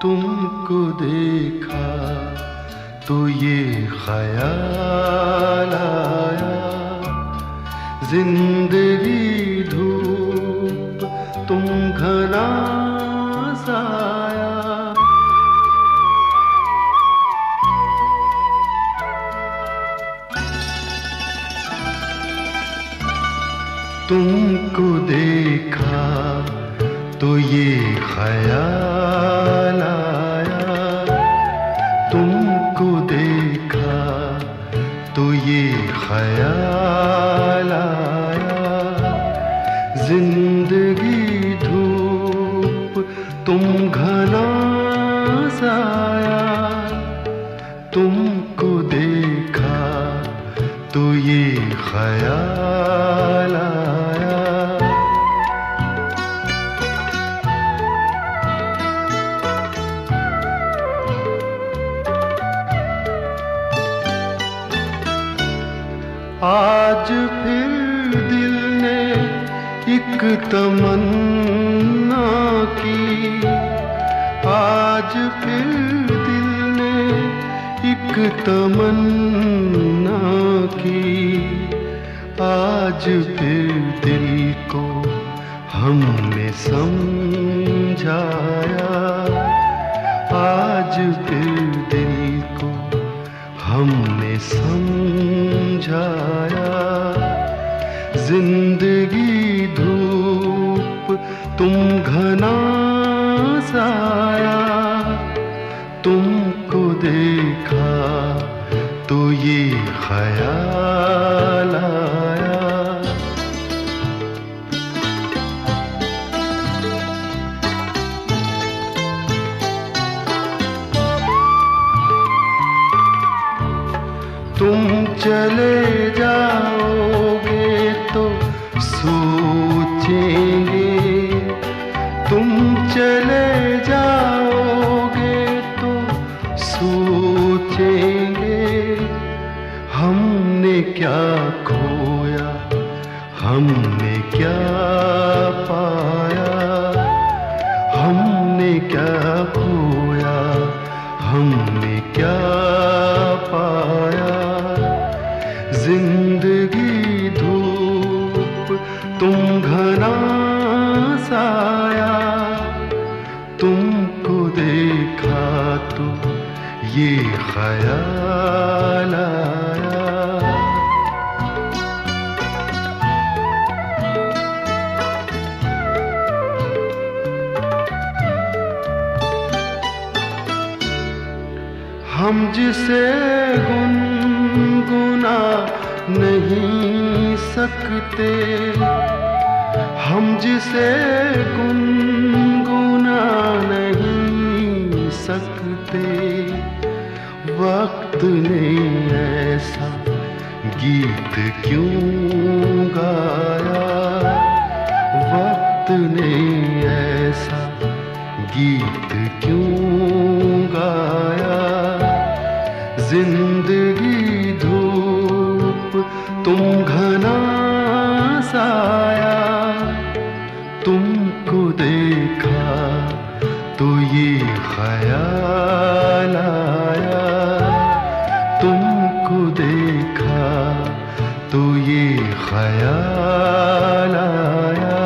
तुमको देखा तो ये ख्याल आया, जिंदगी धूप तुम घना साया। तुमको देखा तो ये ख्याल आया, तुमको देखा तो ये ख्याल आया, जिंदगी धूप तुम घना साया। तुमको देखा तो ये ख्याल आया। आज फिर दिल ने एक तमन्ना की, आज फिर दिल ने एक तमन्ना की, आज फिर दिल को हमने समझाया, आज फिर दिल को हमने समझाया। जिंदगी धूप तुम घना साया, तुमको देखा तो ये ख्याल आया। तुम चले जाओगे तो सोचेंगे, तुम चले जाओगे तो सोचेंगे, हमने क्या खोया हमने क्या पाया, हमने क्या खोया हमने क्या पाया। जिंदगी धूप तुम घना साया, तुमको देखा तो ये ख्याल आया। हम जिसे गुनगुना नहीं सकते, हम जिसे गुनगुना नहीं सकते, वक्त ने ऐसा गीत क्यों गाया, वक्त ने ऐसा गीत क्यों गाया। जिंदगी धूप तुम घना साया, तुमको देखा तो ये ख्याल आया, तुमको देखा तो ये ख्याल आया।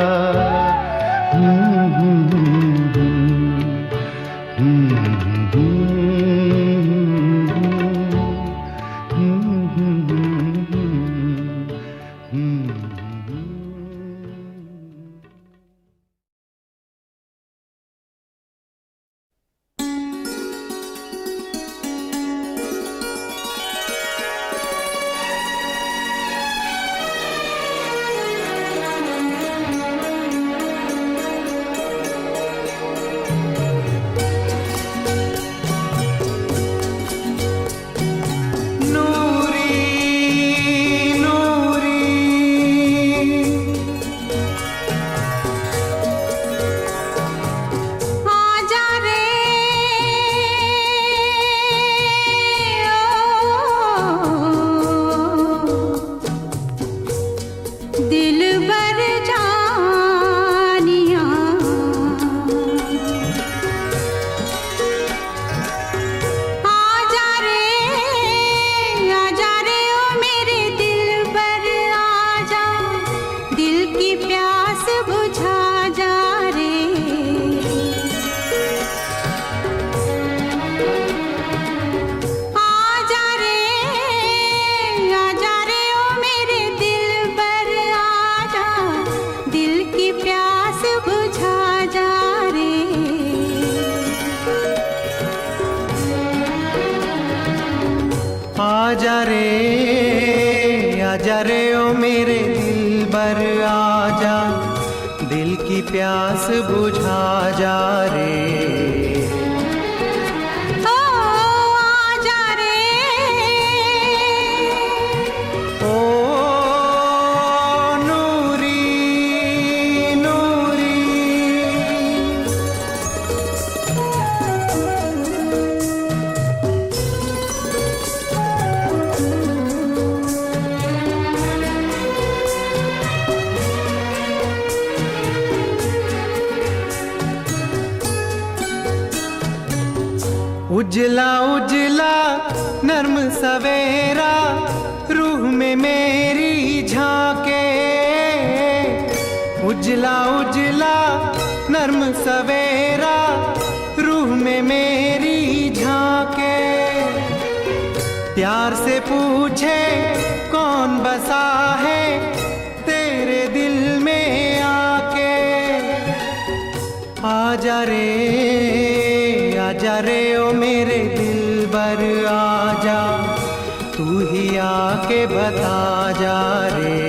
दिल बर जानिया आजा रे ओ मेरे दिल बर आजा, दिल की प्यास बुझा जा रे। आजा रे ओ मेरे दिल बर आजा, दिल की प्यास बुझा जा रे। आजा रे ओ मेरे दिल बर आजा, दिल की प्यास बुझा जा रे। ओ आजा रे ओ नूरी नूरी, उजला उजला नर्म सवेरा रूह में मेरी झांके। उजला उजला नर्म सवेरा रूह में मेरी झांके। प्यार से पूछे कौन बसा है तेरे दिल में आके। आजा रे ओ मेरे दिल बर आजा, तू ही आके बता जा रे।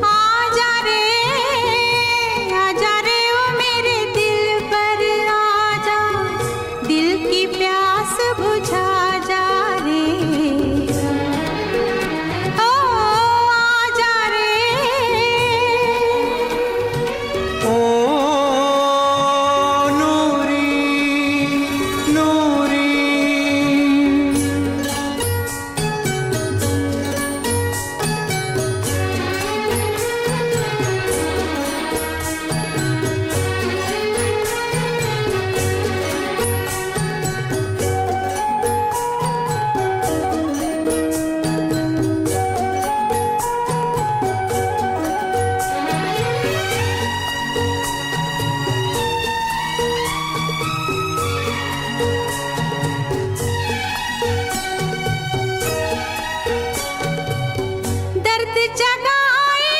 आजा रे ओ मेरे दिल पर आजा, दिल की प्यास बुझा जा रे। ओ आजा रे ओ नूरी नूरी, दर्द जगाए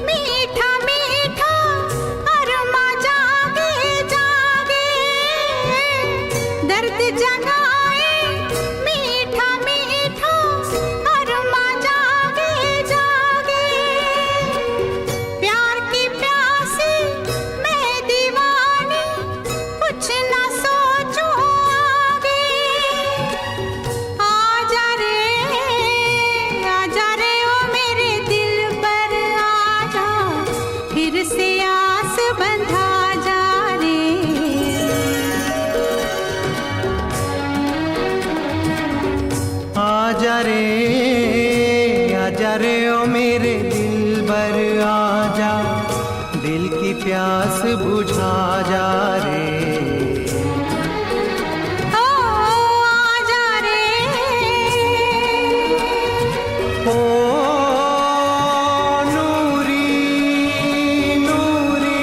मीठा मीठा अरमा जागे जागे। दर्द जगाए मीठा मीठा अरमा जागे जागे। प्यार की प्यासी मैं दीवानी, कुछ ना सोचूं आगे। आजा रे ओ मेरे दिल पर आजा, फिर से आस बंधा जा रे। आजा रे ओ मेरे दिल बर आजा, दिल की प्यास बुझा जा रे। ओ आजा रे ओ नूरी नूरी,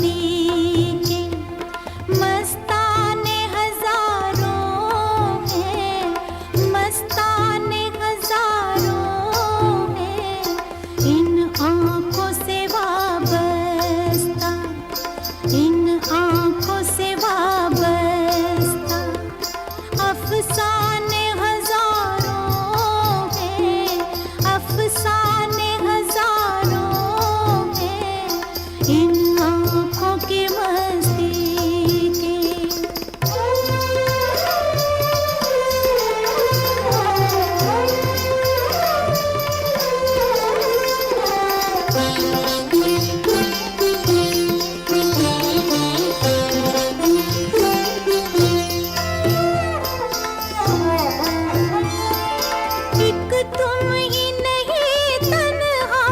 मस्ती के मस्ताने हजारों हैं, मस्ताने हजारों हैं, इन आँखों से वाबस्ता, इन आँखों से वाबस्ता, अफसाने हजारों हैं, अफसाने हजारों हैं, इन आँखों की मस्ती के। एक तुम ही नहीं तन्हा,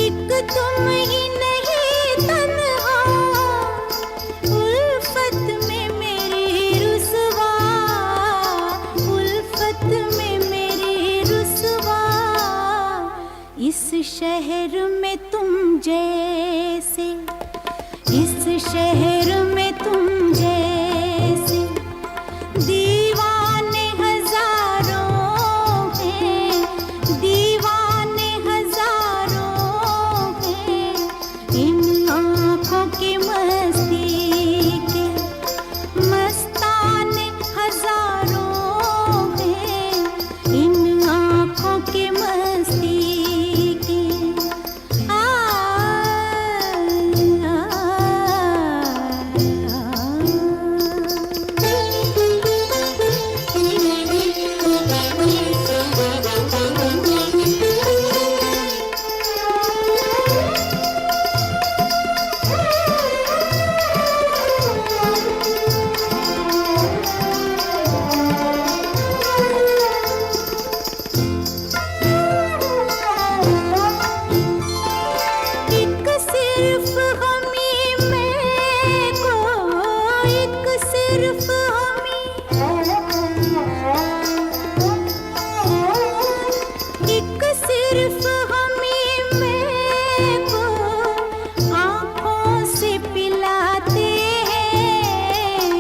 एक तुम ही नहीं तन्हा, उल्फत में मेरी रुसवा, उल्फत में मेरी रुसवा, इस शहर में तुम जैसे, इस शहर में तुम जैसे दीवाने हजारों हैं, दीवाने हजारों हैं, इन आँखों की मस्ती के मस्ताने हजारों हैं, इन आँखों की मस्ती के। एक सिर्फ हमी मैं को, एक सिर्फ हमी, एक सिर्फ हमी मैं को आँखों से पिलाते हैं,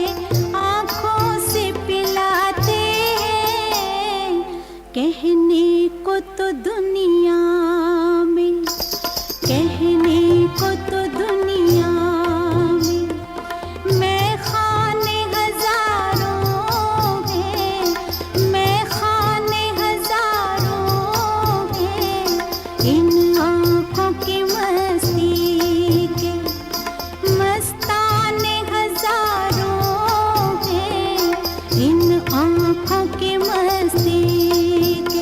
आँखों से पिलाते हैं, कहने को तो दुनिया में, कहने को तो दुनिया में मैं खाने हजारों हैं, मैं खाने हजारों हैं, इन आँखों की मस्ती के मस्ताने हजारों हैं, इन आँखों की मस्ती के।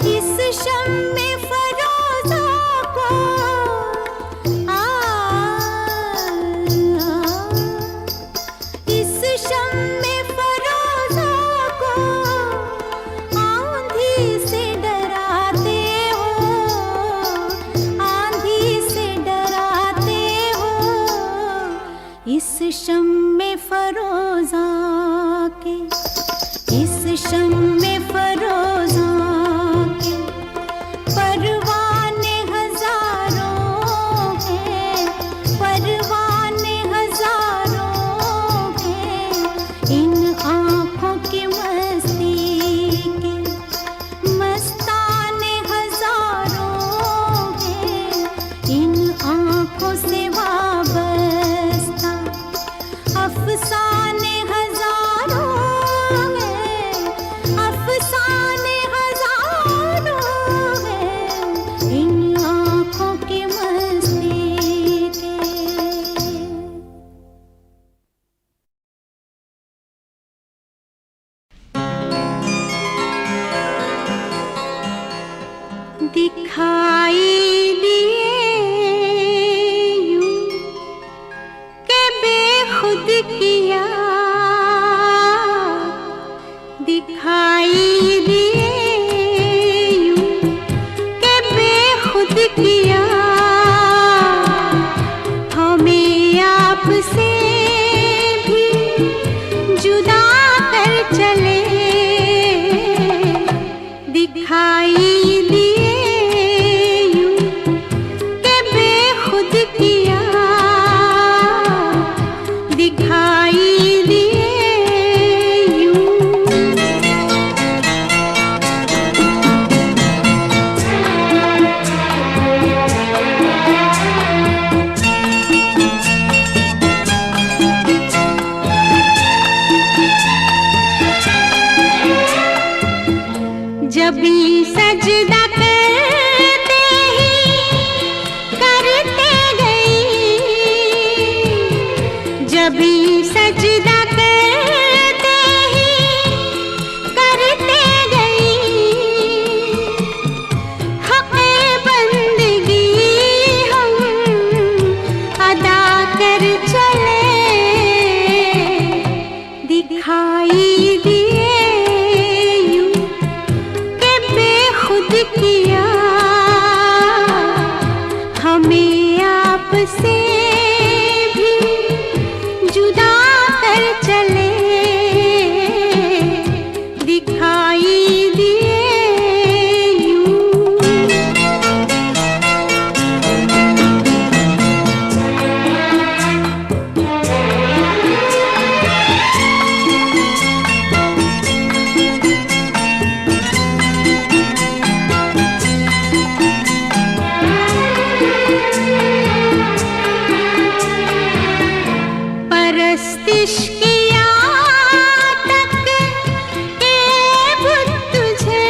इस शम्मे फरोज़ा को इस शम्मे फरोज़ा को आंधी से डराते हो, आंधी से डराते हो, इस शम्मे फरोज़ा के, इस शम्मे फरोज़ा के परवाने हजारों हैं, परवाने हजारों हैं, इन आँखों की मस्ती के मस्ताने हजारों हैं, इन आँखों से वाबस्ता, अफसाने हजारों हैं, अफसाने आपसे भी जुदा कर चले, दिखाई दिए यूं के बेखुद किया, दिखाई दिए यूं। जब भी सजदा करते ही करते गई, जब भी सजदा करते ही करते गई, हक़े बंदगी हम अदा कर चले, दिखाई दिए खुद किया, हमें आपसे भी जुदा कर चले, दिखाई दिए यूं। परस्तिश किया तक के बुत तुझे,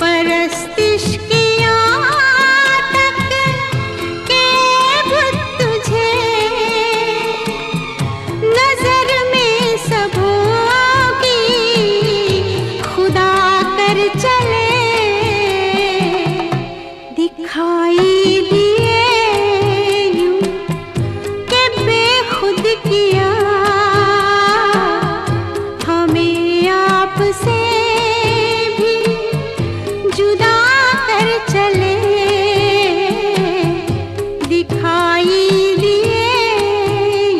परस्तिश किया तक के बुत तुझे, नजर में सबों की खुदा कर चले, दिखाई दिए खुद किया, हमें आपसे भी जुदा कर चले, दिखाई दिए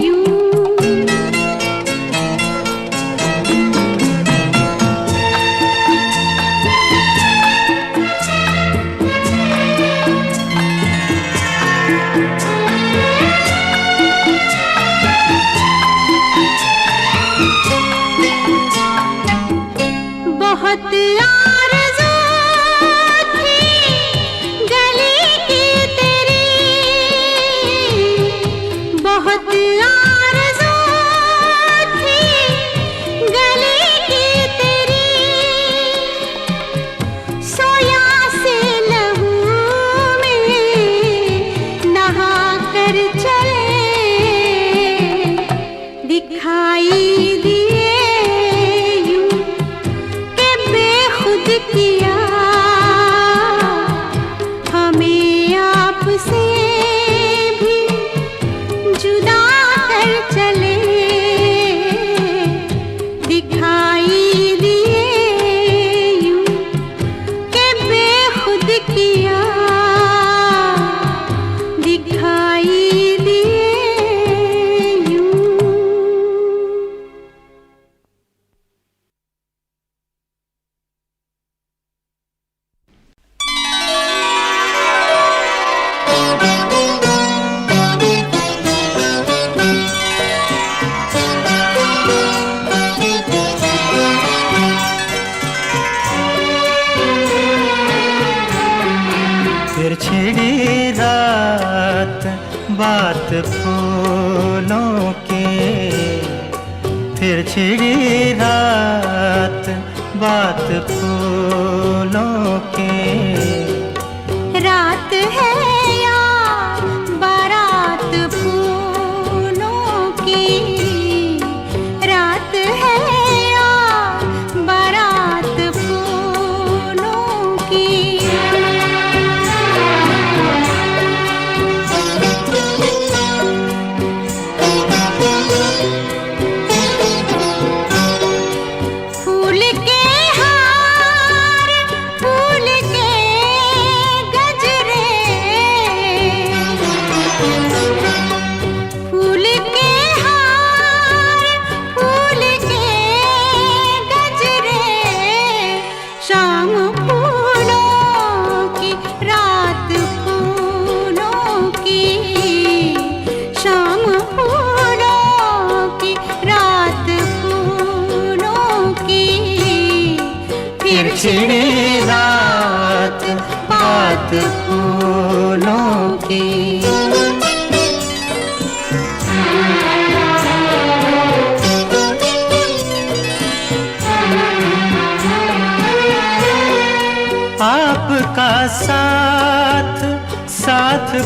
यूं। बहुत आरज़ू थी गली की तेरी, बहुत आरज़ू थी गली की तेरी, सोया से लहू में नहा कर चले, दिखाई दिए खुद किया, हमें आपसे भी जुदा कर चले, दिखाई दिए यूं के बेखुद किया, दिखाई दिए यूं। फिर छिड़ी रात बात फूलों की, फिर छिड़ी रात बात फूलों की, रात है या बारात फूलों की, रात है या बारात फूलों की। फूल के हार फूल के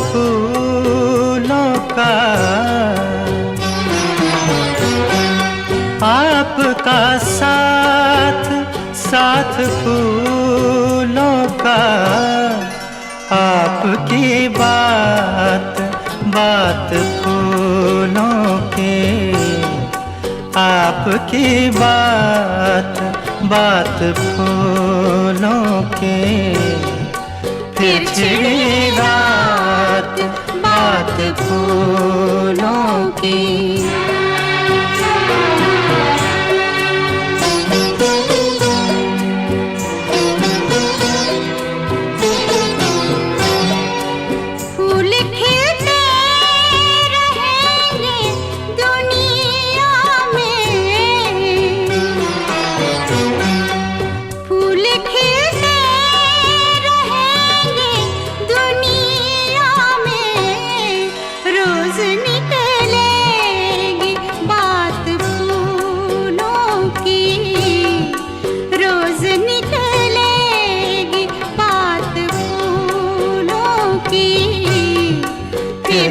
फूलों का, आपका साथ साथ फूलों का, आपकी बात बात फूलों की, आपकी बात बात फूलों की। फिर छिड़ी रात बात फूलों की।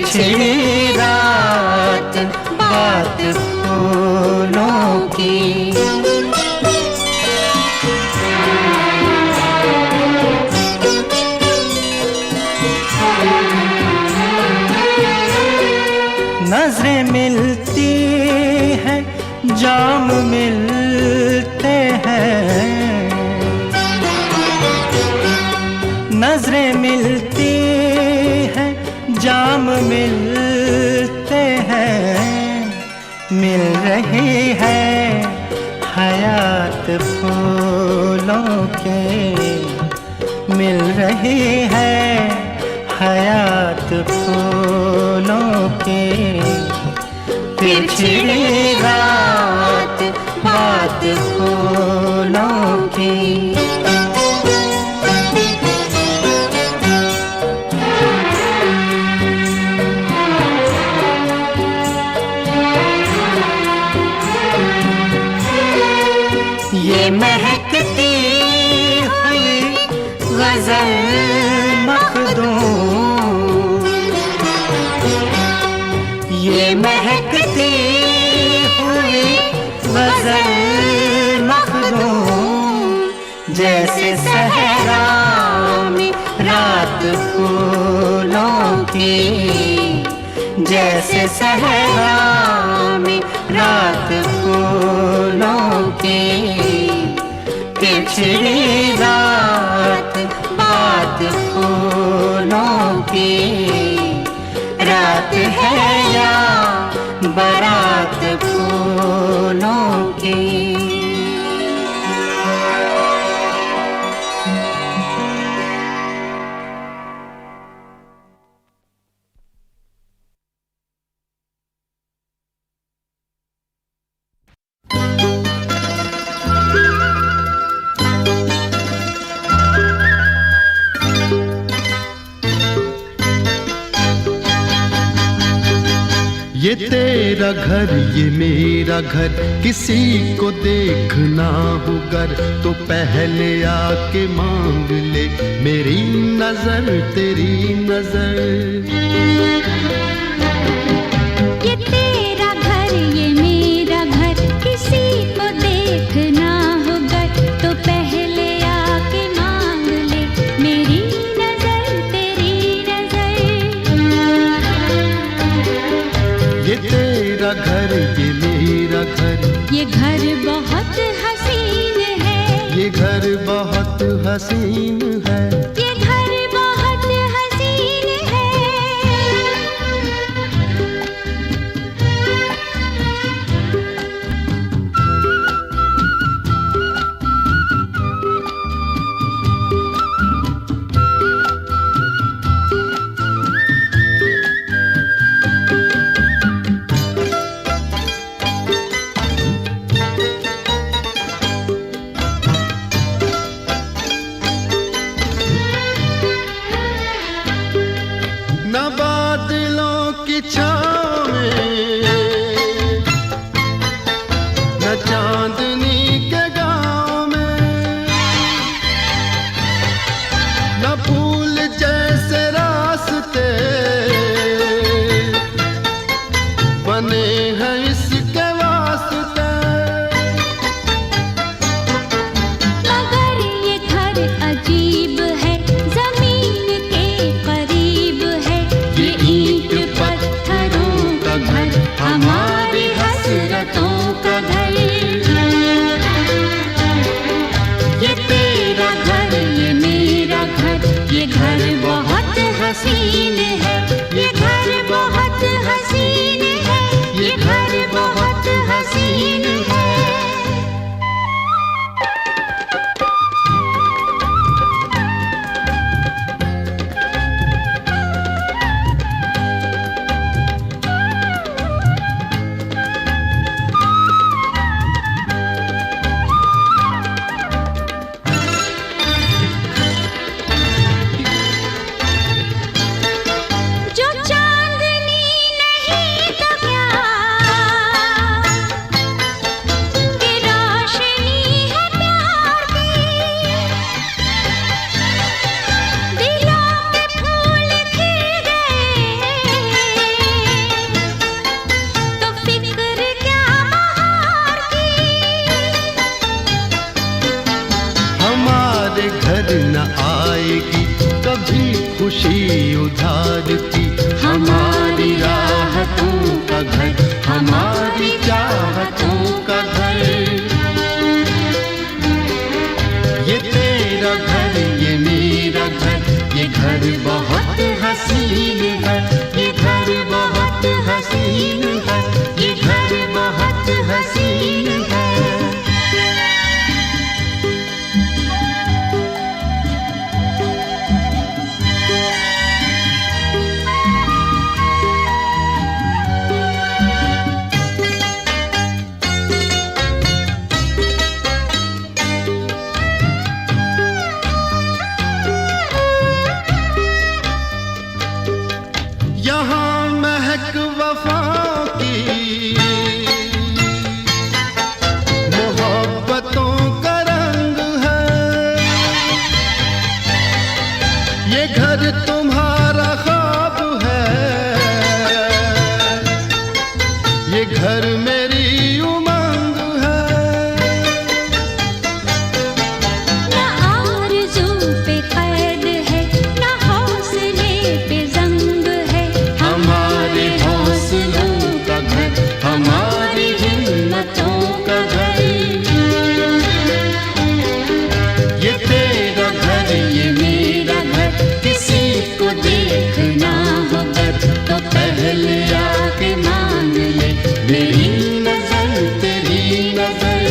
छिड़ी रात बात फूलों की। नजरें मिलती हैं, जाम मिलते हैं, नजरें मिलती हैं, जाम मिलते हैं। मिल रही है हयात फूलों के, मिल रही है हयात फूलों के। फिर छिड़ी रात बात फूलों की। ये महकती हुई गजल मखदूम, ये महकती हुई गजल मखदूम। जैसे सहरा में रात फूलों की, जैसे सहरा में रात फूलों की। छिड़ी रात बात फूलों की। रात है या बारात फूलों की। ये तेरा घर ये मेरा घर, किसी को देखना हो गर तो पहले आके मांग ले मेरी नजर तेरी नजर। ये तेरा घर ये मेरा घर, किसी को देखना हो गर तो पहले आके मांग ले मेरी नजर तेरी नजर। ये तेरा घर ये मेरा घर, ये घर बहुत हसीन है, ये घर बहुत हसीन है, ये घर बहुत हसीन है। न बादलों की छाँव में, न चांदनी के गाँव में, न फूल जैसे रास्ते हमारी चाहतों का घर। ये तेरा घर, ये मेरा घर, ये घर बहुत हसीन है, ये घर बहुत हसीन है, ये घर बहुत हसीन है। यहाँ महक वफा की मोहब्बतों का रंग है। ये घर तुम्हारा ख्वाब है, ये घर मेरी उमंग है। न आरज़ू पे कैद है, न हौसले पे ज़ंग है। हमारे हौसलों का घर, हमारी हिम्मतों का घर। ये तेरा घर, ये मेरा घर, किसी को देखना हो घर तो पहले आके मांग ले मेरी नजर तेरी नजर।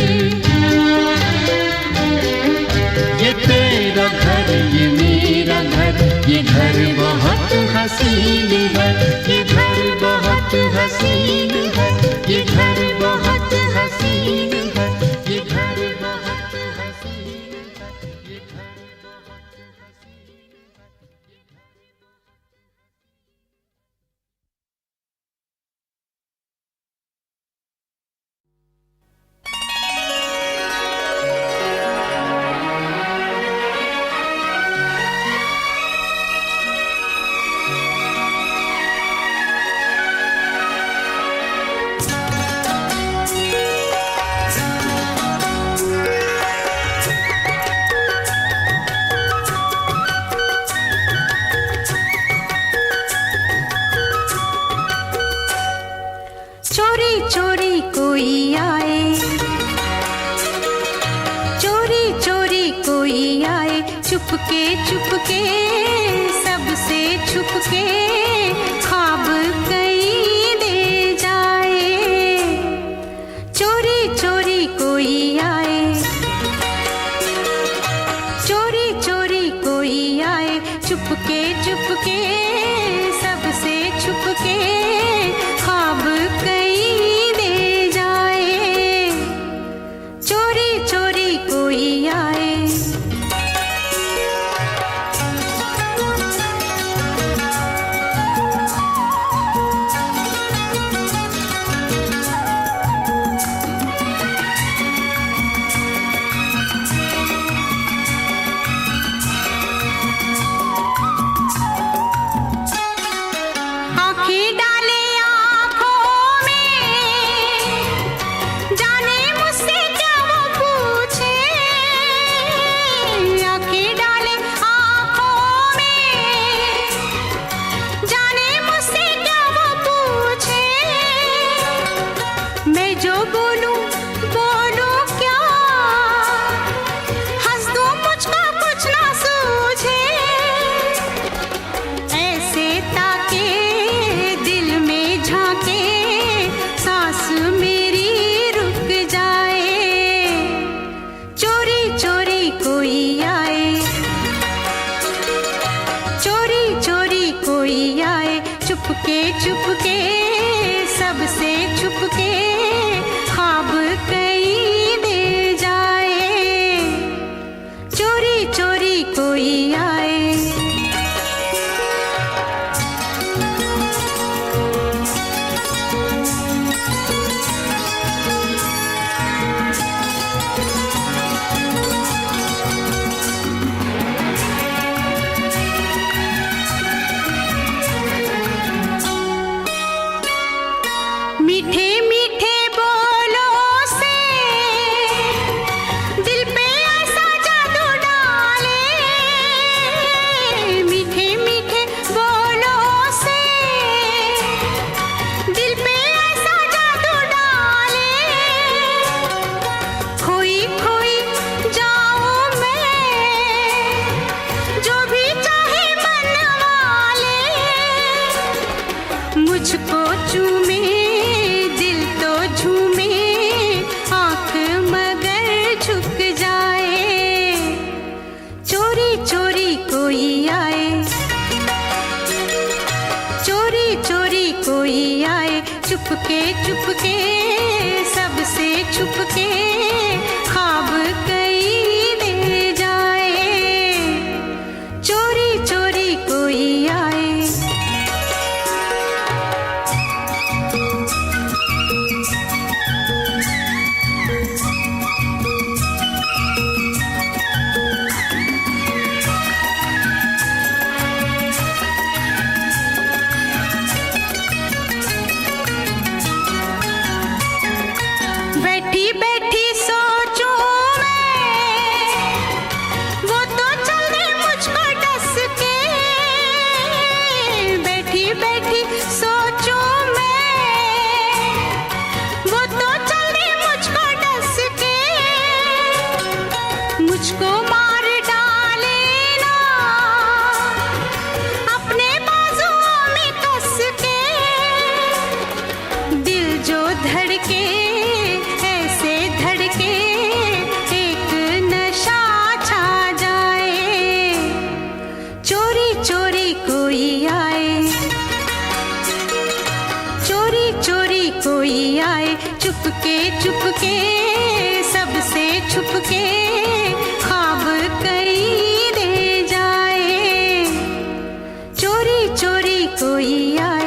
ये तेरा घर, ये मेरा घर, ये घर बहुत हसीन है, ये घर बहुत हसीन है, ये घर बहुत हसीन है, ये घर बहुत हसीन है, ये घर बहुत हसीन है। चोरी चोरी कोई आए, चोरी चोरी कोई आए, चुपके चुपके सबसे छुपके ख्वाब कहीं दे जाए। चोरी चोरी कोई आए, चोरी चोरी कोई आए, चुपके चुपके सबसे छुपके ख्वाब कहीं दे जाए। चोरी चोरी कोई आए। आंखें डाले आंखों में, जाने मुझसे क्या वो पूछे। आंखें डाले आंखों में, जाने मुझसे क्या वो पूछे। मैं जो बोलूं बोलूं क्या, हंस दूं मुझको कुछ ना सूझे। ऐसे ताके दिल में झांके, सांस मेरी रुक जाए। चोरी चोरी कोई आए, चोरी चोरी कोई आए, चुपके चुपके सबसे छुपके ख्वाब कहीं दे जाए। चोरी चोरी कोई आए। मीठे मीठे बोलों से मुझको चूमे दिल तो झूमे, आँख मगर झुक जाए। चोरी चोरी कोई आए, चोरी चोरी कोई आए, चुपके चुपके सबसे छुपके ख्वाब कई ले जाए। चोरी चोरी कोई आए। बैठी बैठी सोचूं मैं, वो तो चल दे मुझको डस के। बैठी बैठी सोचूं मैं, वो तो चल दे मुझको डस के। मुझको मार डाले ना अपने बाजुओं में कस के। दिल जो धड़के ऐसे धड़के, एक नशा छा जाए। चोरी चोरी कोई आए, चोरी चोरी कोई आए, चुपके चुपके सबसे छुपके ख्वाब कई दे जाए। चोरी चोरी कोई आए।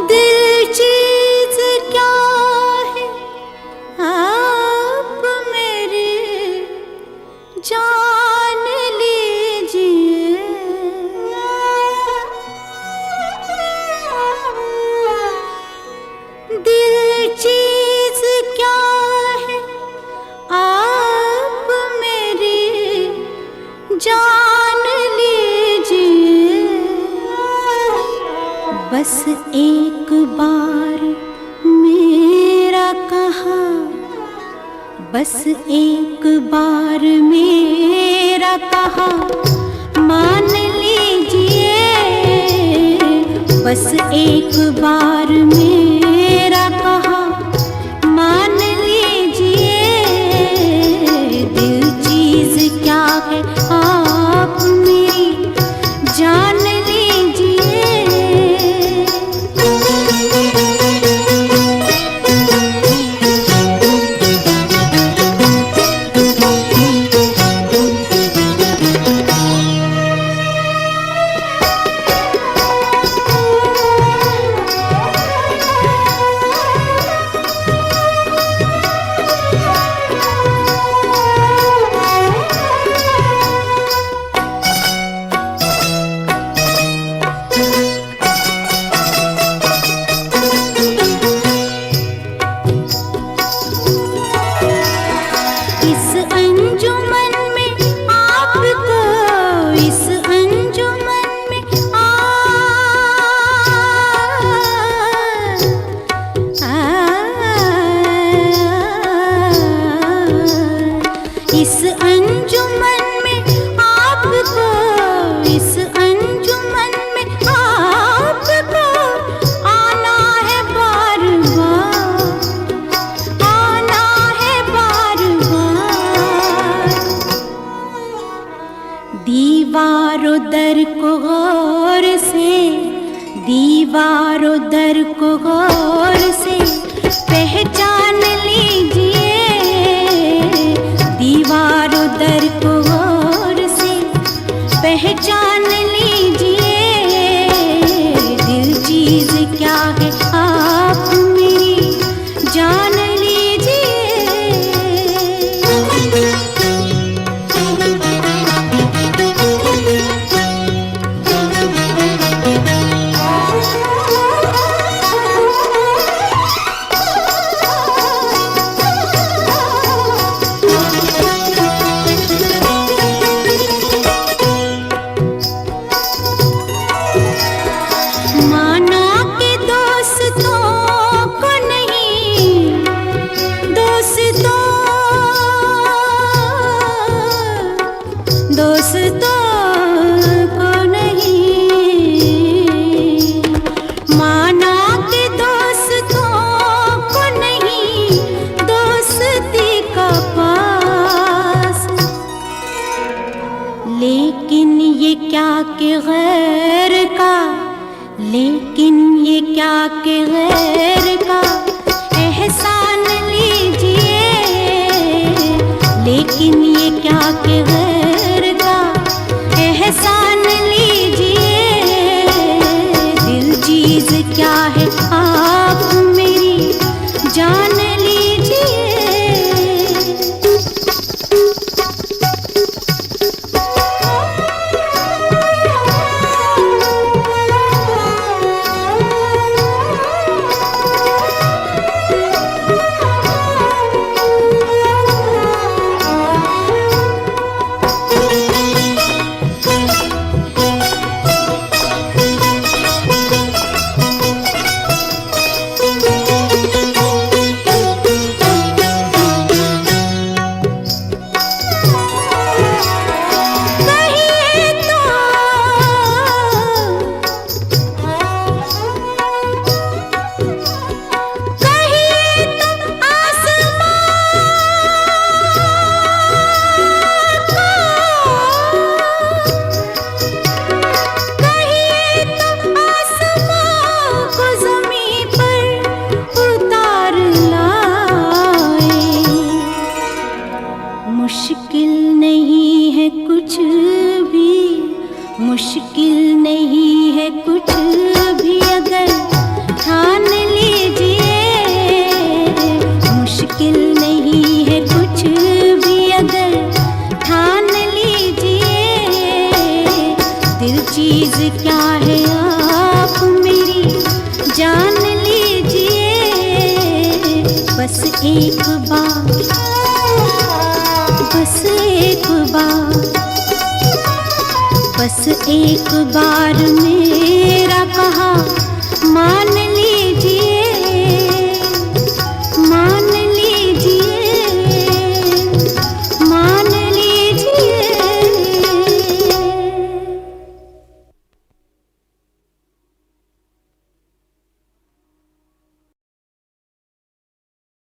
दिल चीज क्या है आप मेरी जान लीजिए। दिल चीज क्या है आप मेरी जान लीजिए। बस एक बार मेरा कहा, बस एक बार मेरा कहा मान लीजिए। बस एक बार मेरा कहा मान लीजिए। दिल चीज क्या है आप मेरी जान लीजिए। दर को गौर से, दीवारों दर को गौर से पहचान लीजिए। दीवारों दर को गौर से पहचान लीजिए। दिल चीज क्या है आप मेरी जान लीजिए। माना कि दोस्तों को नहीं, दोस्तों को नहीं, माना कि दोस्तों को नहीं दोस्ती का पास। लेकिन ये क्या कि गैर का, लेकिन ये क्या कि गैर का एहसान लीजिए, लेकिन ये क्या कि गैर का एहसान लीजिए। दिल चीज क्या है आप मेरी जान लीजिए। मुश्किल नहीं है कुछ भी, मुश्किल नहीं है कुछ भी अगर ठान लीजिए। मुश्किल नहीं है कुछ भी अगर ठान लीजिए। दिल चीज क्या है आप मेरी जान लीजिए। बस एक बार, बस एक बार, बस एक बार मेरा कहा मान